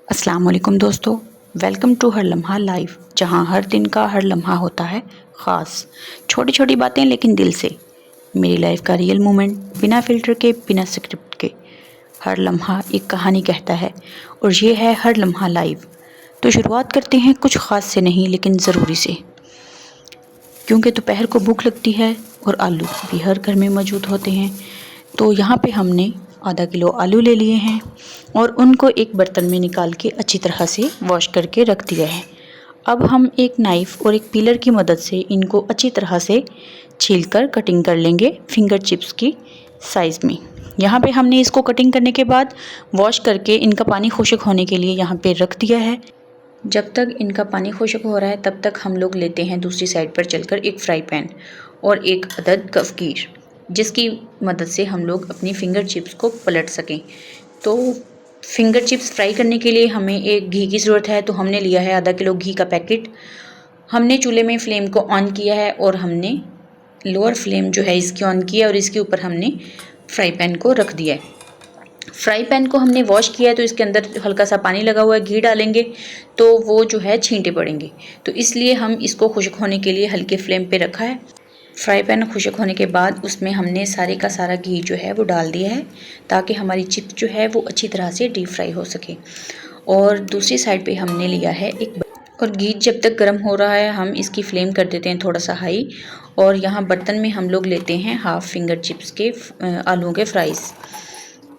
अस्सलाम वालेकुम दोस्तों। वेलकम टू हर लम्हा लाइव, जहां हर दिन का हर लम्हा होता है ख़ास। छोटी छोटी बातें लेकिन दिल से। मेरी लाइफ का रियल मोमेंट, बिना फ़िल्टर के, बिना स्क्रिप्ट के। हर लम्हा एक कहानी कहता है और ये है हर लम्हा लाइव। तो शुरुआत करते हैं कुछ ख़ास से नहीं, लेकिन ज़रूरी से। क्योंकि दोपहर को भूख लगती है और आलू भी हर घर में मौजूद होते हैं। तो यहाँ पे हमने आधा किलो आलू ले लिए हैं और उनको एक बर्तन में निकाल के अच्छी तरह से वॉश करके रख दिया है। अब हम एक नाइफ़ और एक पीलर की मदद से इनको अच्छी तरह से छीलकर कटिंग कर लेंगे फिंगर चिप्स की साइज़ में। यहाँ पे हमने इसको कटिंग करने के बाद वॉश करके इनका पानी खुश्क होने के लिए यहाँ पे रख दिया है। जब तक इनका पानी खुश्क हो रहा है तब तक हम लोग लेते हैं दूसरी साइड पर चलकर एक फ्राई पैन और एक अदद गफ़गीर, जिसकी मदद से हम लोग अपनी फिंगर चिप्स को पलट सकें। तो फिंगर चिप्स फ्राई करने के लिए हमें एक घी की ज़रूरत है, तो हमने लिया है आधा किलो घी का पैकेट। हमने चूल्हे में फ्लेम को ऑन किया है और हमने लोअर फ्लेम जो है इसकी ऑन किया और इसके ऊपर हमने फ्राई पैन को रख दिया है। फ्राई पैन को हमने वॉश किया है तो इसके अंदर हल्का सा पानी लगा हुआ है, घी डालेंगे तो वो जो है छींटे पड़ेंगे, तो इसलिए हम इसको खुश्क होने के लिए हल्के फ्लेम पे रखा है। फ्राई पैन खुश्क होने के बाद उसमें हमने सारे का सारा घी जो है वो डाल दिया है, ताकि हमारी चिप्स जो है वो अच्छी तरह से डीप फ्राई हो सके। और दूसरी साइड पे हमने लिया है और घी जब तक गर्म हो रहा है हम इसकी फ्लेम कर देते हैं थोड़ा सा हाई। और यहाँ बर्तन में हम लोग लेते हैं हाफ फिंगर चिप्स के आलूओं के फ्राइज़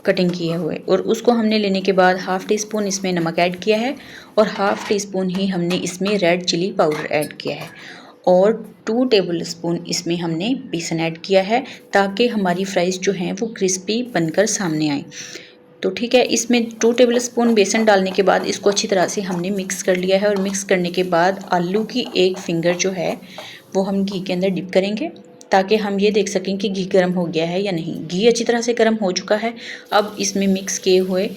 कटिंग किए हुए, और उसको हमने लेने के बाद हाफ़ टी स्पून इसमें नमक ऐड किया है और हाफ़ टी स्पून ही हमने इसमें रेड चिली पाउडर ऐड किया है और 2 टेबल स्पून इसमें हमने बेसन ऐड किया है, ताकि हमारी फ्राइज़ जो हैं वो क्रिस्पी बनकर सामने आए। तो ठीक है, इसमें 2 टेबल स्पून बेसन डालने के बाद इसको अच्छी तरह से हमने मिक्स कर लिया है। और मिक्स करने के बाद आलू की एक फिंगर जो है वो हम घी के अंदर डिप करेंगे, ताकि हम ये देख सकें कि घी गर्म हो गया है या नहीं। घी अच्छी तरह से गर्म हो चुका है। अब इसमें मिक्स किए हुए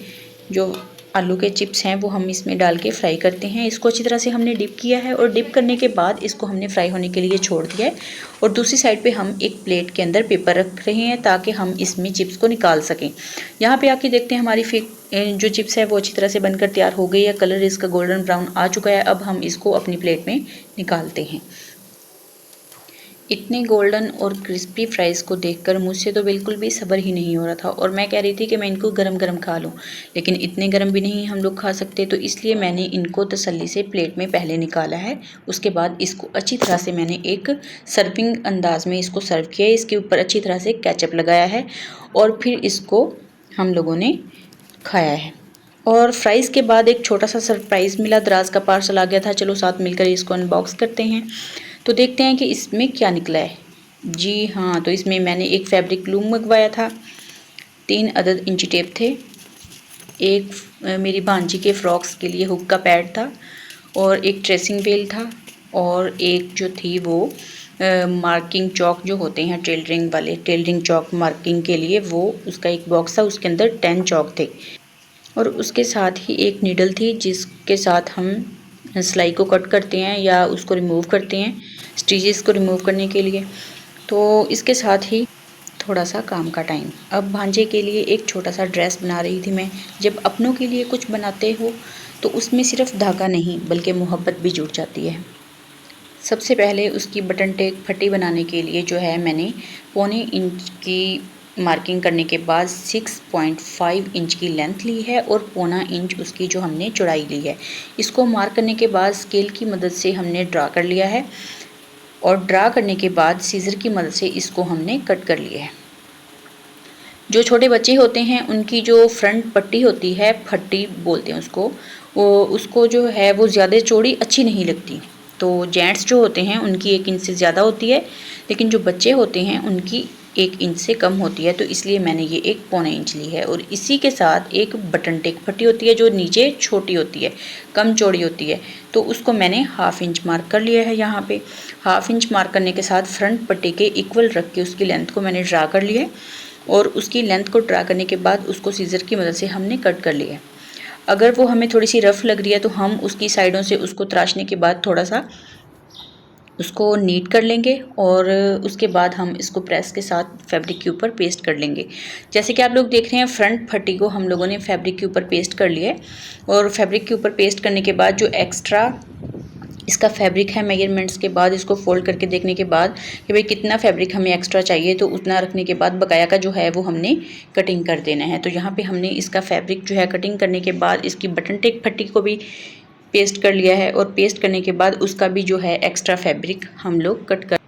जो आलू के चिप्स हैं वो हम इसमें डाल के फ्राई करते हैं। इसको अच्छी तरह से हमने डिप किया है और डिप करने के बाद इसको हमने फ्राई होने के लिए छोड़ दिया है। और दूसरी साइड पे हम एक प्लेट के अंदर पेपर रख रहे हैं, ताकि हम इसमें चिप्स को निकाल सकें। यहाँ पे आके देखते हैं हमारी जो चिप्स है वो अच्छी तरह से बनकर तैयार हो गई है। कलर इसका गोल्डन ब्राउन आ चुका है। अब हम इसको अपनी प्लेट में निकालते हैं। इतने गोल्डन और क्रिस्पी फ्राइज़ को देखकर मुझसे तो बिल्कुल भी सब्र ही नहीं हो रहा था और मैं कह रही थी कि मैं इनको गरम गरम खा लूँ, लेकिन इतने गरम भी नहीं हम लोग खा सकते, तो इसलिए मैंने इनको तसल्ली से प्लेट में पहले निकाला है। उसके बाद इसको अच्छी तरह से मैंने एक सर्विंग अंदाज में इसको सर्व किया है। इसके ऊपर अच्छी तरह से केचप लगाया है और फिर इसको हम लोगों ने खाया है। और फ्राइज़ के बाद एक छोटा सा सरप्राइज़ मिला, दराज का पार्सल आ गया था। चलो साथ मिलकर इसको अनबॉक्स करते हैं, तो देखते हैं कि इसमें क्या निकला है। जी हाँ, तो इसमें मैंने एक फैब्रिक ग्लू मंगवाया था, 3 अदद इंची टेप थे, एक मेरी भांजी के फ्रॉक्स के लिए हुक का पैड था और एक ट्रेसिंग व्हील था और एक जो थी वो मार्किंग चौक जो होते हैं टेलरिंग वाले, टेलरिंग चौक मार्किंग के लिए, वो उसका एक बॉक्स था, उसके अंदर 10 चौक थे। और उसके साथ ही एक नीडल थी जिसके साथ हम सिलाई को कट करते हैं या उसको रिमूव करते हैं, स्टिचेस को रिमूव करने के लिए। तो इसके साथ ही थोड़ा सा काम का टाइम। अब भांजे के लिए एक छोटा सा ड्रेस बना रही थी मैं। जब अपनों के लिए कुछ बनाते हो तो उसमें सिर्फ धागा नहीं बल्कि मोहब्बत भी जुड़ जाती है। सबसे पहले उसकी बटन टेक फटी बनाने के लिए जो है मैंने 1.25 इंच की मार्किंग करने के बाद 6.5 इंच की लेंथ ली है और 1.25 इंच उसकी जो हमने चौड़ाई ली है। इसको मार्क करने के बाद स्केल की मदद से हमने ड्रा कर लिया है और ड्रा करने के बाद सीज़र की मदद से इसको हमने कट कर लिया है। जो छोटे बच्चे होते हैं उनकी जो फ्रंट पट्टी होती है, फट्टी बोलते हैं उसको, वो उसको जो है वो ज़्यादा चौड़ी अच्छी नहीं लगती। तो जेंट्स जो होते हैं उनकी 1 इंच से ज़्यादा होती है, लेकिन जो बच्चे होते हैं उनकी 1 इंच से कम होती है, तो इसलिए मैंने ये 1 इंच ली है। और इसी के साथ एक बटन टेक फट्टी होती है जो नीचे छोटी होती है, कम चौड़ी होती है, तो उसको मैंने 1/2 इंच मार्क कर लिया है। यहाँ पे 1/2 इंच मार्क करने के साथ फ्रंट पट्टी के इक्वल रख के उसकी लेंथ को मैंने ड्रा कर लिया है और उसकी लेंथ को ड्रा करने के बाद उसको सीज़र की मदद से हमने कट कर लिया है। अगर वो हमें थोड़ी सी रफ़ लग रही है तो हम उसकी साइडों से उसको तराशने के बाद थोड़ा सा उसको नीट कर लेंगे और उसके बाद हम इसको प्रेस के साथ फैब्रिक के ऊपर पेस्ट कर लेंगे। जैसे कि आप लोग देख रहे हैं फ्रंट पट्टी को हम लोगों ने फैब्रिक के ऊपर पेस्ट कर लिया है और फैब्रिक के ऊपर पेस्ट करने के बाद जो एक्स्ट्रा इसका फैब्रिक है, मेजरमेंट्स के बाद इसको फोल्ड करके देखने के बाद कि भाई कितना फैब्रिक हमें एक्स्ट्रा चाहिए, तो उतना रखने के बाद बकाया का जो है वो हमने कटिंग कर देना है। तो यहाँ पे हमने इसका फैब्रिक जो है कटिंग करने के बाद इसकी बटन टेक पट्टी को भी पेस्ट कर लिया है और पेस्ट करने के बाद उसका भी जो है एक्स्ट्रा फैब्रिक हम लोग कट कर।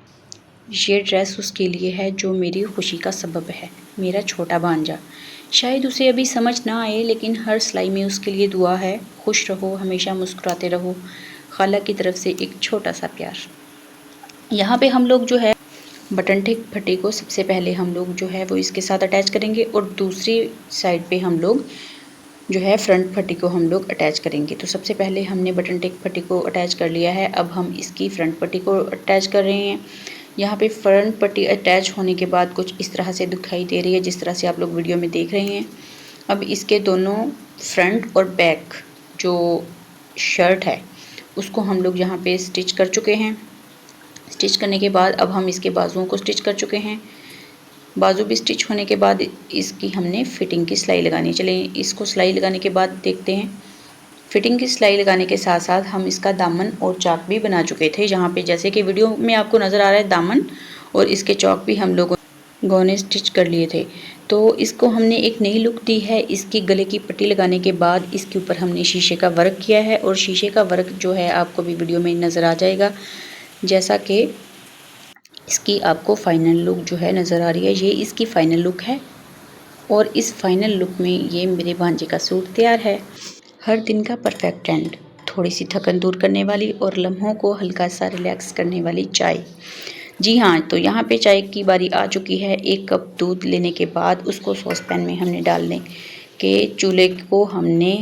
ये ड्रेस उसके लिए है जो मेरी खुशी का सबब है, मेरा छोटा भांजा। शायद उसे अभी समझ ना आए, लेकिन हर सिलाई में उसके लिए दुआ है, खुश रहो, हमेशा मुस्कुराते रहो, खाला की तरफ से एक छोटा सा प्यार। यहाँ पे हम लोग जो है बटन टेक पट्टी को सबसे पहले हम लोग जो है वो इसके साथ अटैच करेंगे और दूसरी साइड पे हम लोग जो है फ्रंट पट्टी को हम लोग अटैच करेंगे। तो सबसे पहले हमने बटन टेक पट्टी को अटैच कर लिया है, अब हम इसकी फ्रंट पट्टी को अटैच कर रहे हैं। यहाँ पे फ्रंट पट्टी अटैच होने के बाद कुछ इस तरह से दिखाई दे रही है, जिस तरह से आप लोग वीडियो में देख रहे हैं। अब इसके दोनों फ्रंट और बैक जो शर्ट है उसको हम लोग यहाँ पे स्टिच कर चुके हैं। स्टिच करने के बाद अब हम इसके बाजुओं को स्टिच कर चुके हैं। बाजू भी स्टिच होने के बाद इसकी हमने फिटिंग की सिलाई लगानी। चले इसको सिलाई लगाने के बाद देखते हैं। फिटिंग की सिलाई लगाने के साथ साथ हम इसका दामन और चौक भी बना चुके थे। यहाँ पे जैसे कि वीडियो में आपको नज़र आ रहा है दामन और इसके चौक भी हम लोगों ने स्टिच कर लिए थे। तो इसको हमने एक नई लुक दी है। इसकी गले की पट्टी लगाने के बाद इसके ऊपर हमने शीशे का वर्क किया है और शीशे का वर्क जो है आपको भी वीडियो में नज़र आ जाएगा। जैसा कि इसकी आपको फाइनल लुक जो है नज़र आ रही है, ये इसकी फाइनल लुक है और इस फाइनल लुक में ये मेरे भांजे का सूट तैयार है। हर दिन का परफेक्ट एंड, थोड़ी सी थकन दूर करने वाली और लम्हों को हल्का सा रिलैक्स करने वाली चाय। जी हाँ, तो यहाँ पे चाय की बारी आ चुकी है। 1 कप दूध लेने के बाद उसको सॉस पैन में हमने डालने के चूल्हे को हमने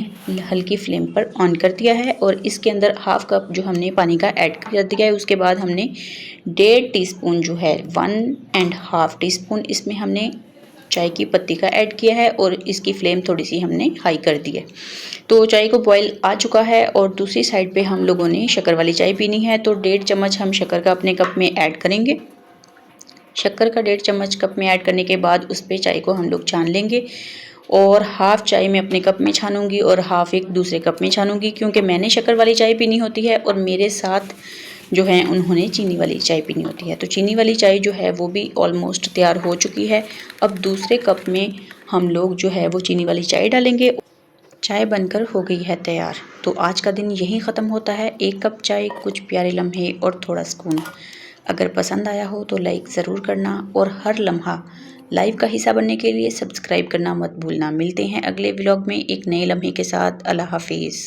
हल्की फ्लेम पर ऑन कर दिया है और इसके अंदर हाफ कप जो हमने पानी का ऐड कर दिया है। उसके बाद हमने 1.5 टीस्पून जो है 1.5 टीस्पून इसमें हमने चाय की पत्ती का ऐड किया है और इसकी फ्लेम थोड़ी सी हमने हाई कर दी है। तो चाय को बॉईल आ चुका है और दूसरी साइड पे हम लोगों ने शक्कर वाली चाय पीनी है, तो 1.5 चम्मच हम शक्कर का अपने कप में ऐड करेंगे। शक्कर का 1.5 चम्मच कप में ऐड करने के बाद उस पर चाय को हम लोग छान लेंगे और हाफ़ चाय मैं अपने कप में छानूंगी और हाफ़ एक दूसरे कप में छानूंगी, क्योंकि मैंने शक्कर वाली चाय पीनी होती है और मेरे साथ जो है उन्होंने चीनी वाली चाय पीनी होती है। तो चीनी वाली चाय जो है वो भी ऑलमोस्ट तैयार हो चुकी है। अब दूसरे कप में हम लोग जो है वो चीनी वाली चाय डालेंगे। चाय बनकर हो गई है तैयार। तो आज का दिन यहीं ख़त्म होता है। 1 कप चाय, कुछ प्यारे लम्हे और थोड़ा सुकून। अगर पसंद आया हो तो लाइक ज़रूर करना और हर लम्हा लाइव का हिस्सा बनने के लिए सब्सक्राइब करना मत भूलना। मिलते हैं अगले व्लॉग में एक नए लम्हे के साथ। अल्लाह हाफिज़।